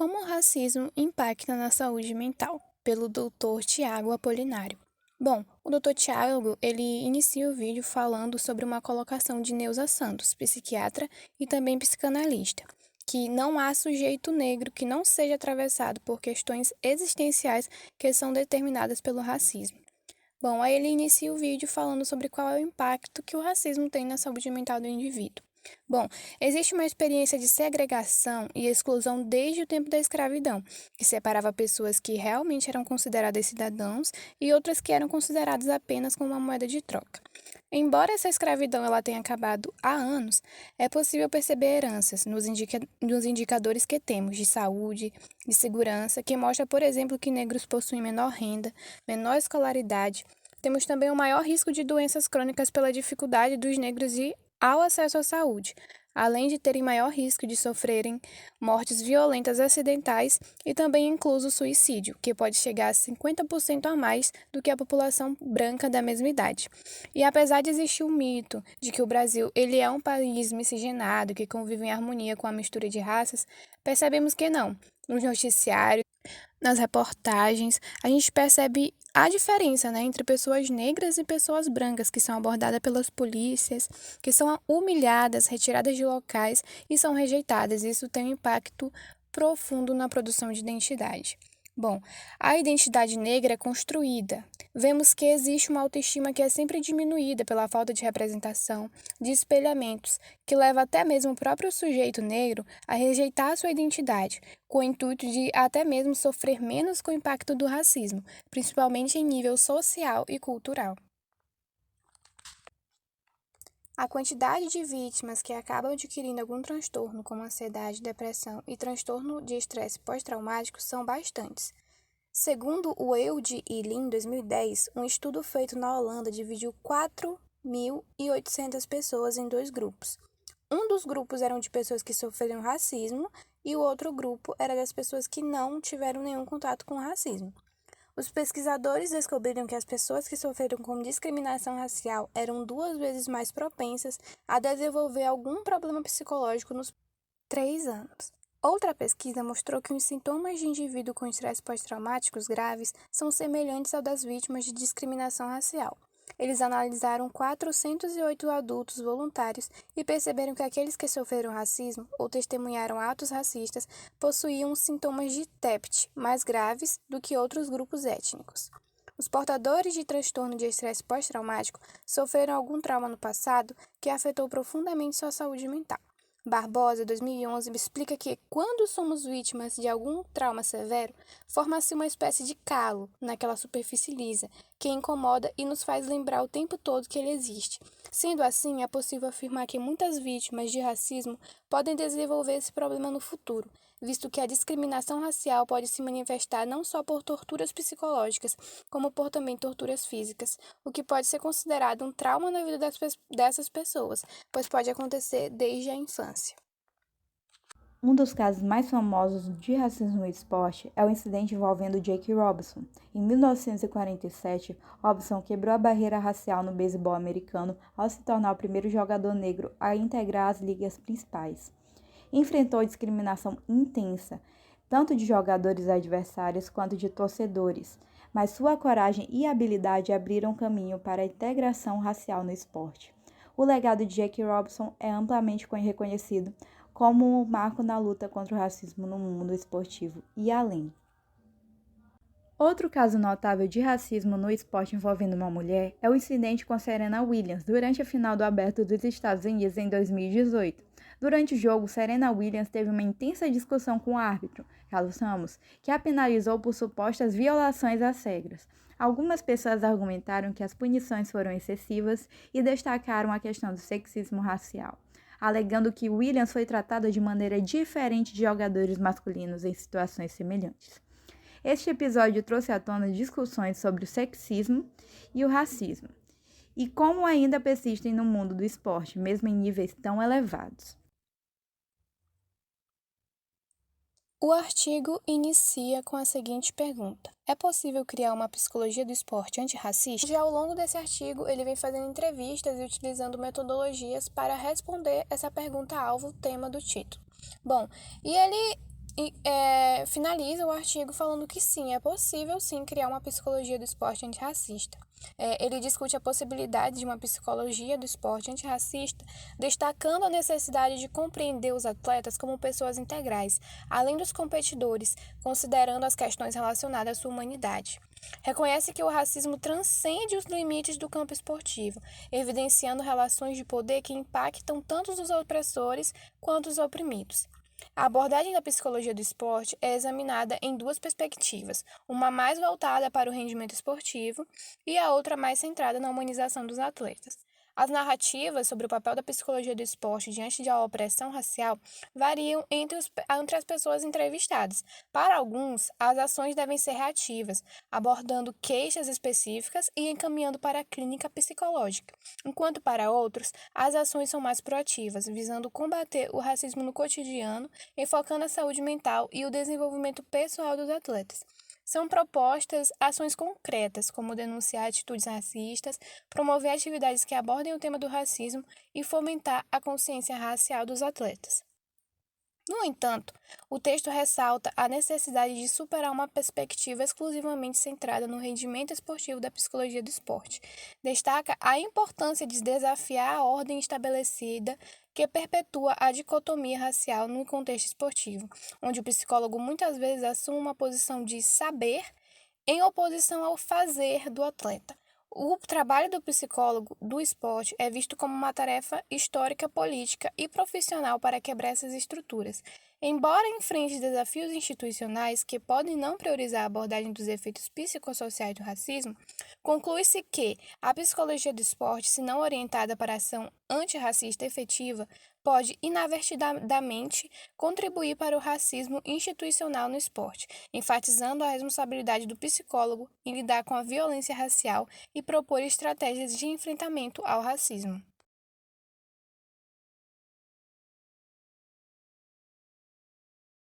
Como o racismo impacta na saúde mental? Pelo Dr. Tiago Apolinário. Bom, o Dr. Tiago, ele inicia o vídeo falando sobre uma colocação de Neuza Santos, psiquiatra e também psicanalista, que não há sujeito negro que não seja atravessado por questões existenciais que são determinadas pelo racismo. Bom, aí ele inicia o vídeo falando sobre qual é o impacto que o racismo tem na saúde mental do indivíduo. Bom, existe uma experiência de segregação e exclusão desde o tempo da escravidão, que separava pessoas que realmente eram consideradas cidadãos e outras que eram consideradas apenas como uma moeda de troca. Embora essa escravidão ela tenha acabado há anos, é possível perceber heranças nos indicadores que temos de saúde, de segurança, que mostra, por exemplo, que negros possuem menor renda, menor escolaridade. Temos também o maior risco de doenças crônicas pela dificuldade dos negros de ao acesso à saúde, além de terem maior risco de sofrerem mortes violentas acidentais e também incluso o suicídio, que pode chegar a 50% a mais do que a população branca da mesma idade. E apesar de existir o mito de que o Brasil ele é um país miscigenado, que convive em harmonia com a mistura de raças, percebemos que não. Nos noticiários, nas reportagens, a gente percebe a diferença, entre pessoas negras e pessoas brancas que são abordadas pelas polícias, que são humilhadas, retiradas de locais e são rejeitadas. Isso tem um impacto profundo na produção de identidade. Bom, a identidade negra é construída. Vemos que existe uma autoestima que é sempre diminuída pela falta de representação, de espelhamentos, que leva até mesmo o próprio sujeito negro a rejeitar a sua identidade, com o intuito de até mesmo sofrer menos com o impacto do racismo, principalmente em nível social e cultural. A quantidade de vítimas que acabam adquirindo algum transtorno, como ansiedade, depressão e transtorno de estresse pós-traumático, são bastantes. Segundo o Eude e Lin, em 2010, um estudo feito na Holanda dividiu 4.800 pessoas em dois grupos. Um dos grupos eram de pessoas que sofreram racismo e o outro grupo era das pessoas que não tiveram nenhum contato com o racismo. Os pesquisadores descobriram que as pessoas que sofreram com discriminação racial eram 2 vezes mais propensas a desenvolver algum problema psicológico nos 3 anos. Outra pesquisa mostrou que os sintomas de indivíduo com estresse pós-traumáticos graves são semelhantes ao das vítimas de discriminação racial. Eles analisaram 408 adultos voluntários e perceberam que aqueles que sofreram racismo ou testemunharam atos racistas possuíam sintomas de TEPT mais graves do que outros grupos étnicos. Os portadores de transtorno de estresse pós-traumático sofreram algum trauma no passado que afetou profundamente sua saúde mental. Barbosa, 2011, explica que, quando somos vítimas de algum trauma severo, forma-se uma espécie de calo naquela superfície lisa, que incomoda e nos faz lembrar o tempo todo que ele existe. Sendo assim, é possível afirmar que muitas vítimas de racismo podem desenvolver esse problema no futuro, visto que a discriminação racial pode se manifestar não só por torturas psicológicas, como por também torturas físicas, o que pode ser considerado um trauma na vida dessas pessoas, pois pode acontecer desde a infância. Um dos casos mais famosos de racismo no esporte é o incidente envolvendo Jackie Robinson. Em 1947, Robinson quebrou a barreira racial no beisebol americano ao se tornar o primeiro jogador negro a integrar as ligas principais. Enfrentou discriminação intensa, tanto de jogadores adversários quanto de torcedores, mas sua coragem e habilidade abriram caminho para a integração racial no esporte. O legado de Jackie Robinson é amplamente reconhecido como um marco na luta contra o racismo no mundo esportivo e além. Outro caso notável de racismo no esporte envolvendo uma mulher é o incidente com Serena Williams durante a final do Aberto dos Estados Unidos em 2018. Durante o jogo, Serena Williams teve uma intensa discussão com o árbitro, Carlos Ramos, que a penalizou por supostas violações às regras. Algumas pessoas argumentaram que as punições foram excessivas e destacaram a questão do sexismo racial, alegando que Williams foi tratada de maneira diferente de jogadores masculinos em situações semelhantes. Este episódio trouxe à tona discussões sobre o sexismo e o racismo, e como ainda persistem no mundo do esporte, mesmo em níveis tão elevados. O artigo inicia com a seguinte pergunta: é possível criar uma psicologia do esporte antirracista? Já ao longo desse artigo, ele vem fazendo entrevistas e utilizando metodologias para responder essa pergunta-alvo, tema do título. Bom, e ele E finaliza o artigo falando que sim, é possível sim criar uma psicologia do esporte antirracista. Ele discute a possibilidade de uma psicologia do esporte antirracista, destacando a necessidade de compreender os atletas como pessoas integrais, além dos competidores, considerando as questões relacionadas à sua humanidade. Reconhece que o racismo transcende os limites do campo esportivo, evidenciando relações de poder que impactam tanto os opressores quanto os oprimidos. A abordagem da psicologia do esporte é examinada em duas perspectivas, uma mais voltada para o rendimento esportivo e a outra mais centrada na humanização dos atletas. As narrativas sobre o papel da psicologia do esporte diante da opressão racial variam entre as pessoas entrevistadas. Para alguns, as ações devem ser reativas, abordando queixas específicas e encaminhando para a clínica psicológica, enquanto para outros, as ações são mais proativas, visando combater o racismo no cotidiano, enfocando a saúde mental e o desenvolvimento pessoal dos atletas. São propostas ações concretas, como denunciar atitudes racistas, promover atividades que abordem o tema do racismo e fomentar a consciência racial dos atletas. No entanto, o texto ressalta a necessidade de superar uma perspectiva exclusivamente centrada no rendimento esportivo da psicologia do esporte. Destaca a importância de desafiar a ordem estabelecida que perpetua a dicotomia racial no contexto esportivo, onde o psicólogo muitas vezes assume uma posição de saber em oposição ao fazer do atleta. O trabalho do psicólogo do esporte é visto como uma tarefa histórica, política e profissional para quebrar essas estruturas. Embora enfrente desafios institucionais que podem não priorizar a abordagem dos efeitos psicossociais do racismo, conclui-se que a psicologia do esporte, se não orientada para a ação antirracista efetiva, pode inadvertidamente contribuir para o racismo institucional no esporte, enfatizando a responsabilidade do psicólogo em lidar com a violência racial e propor estratégias de enfrentamento ao racismo.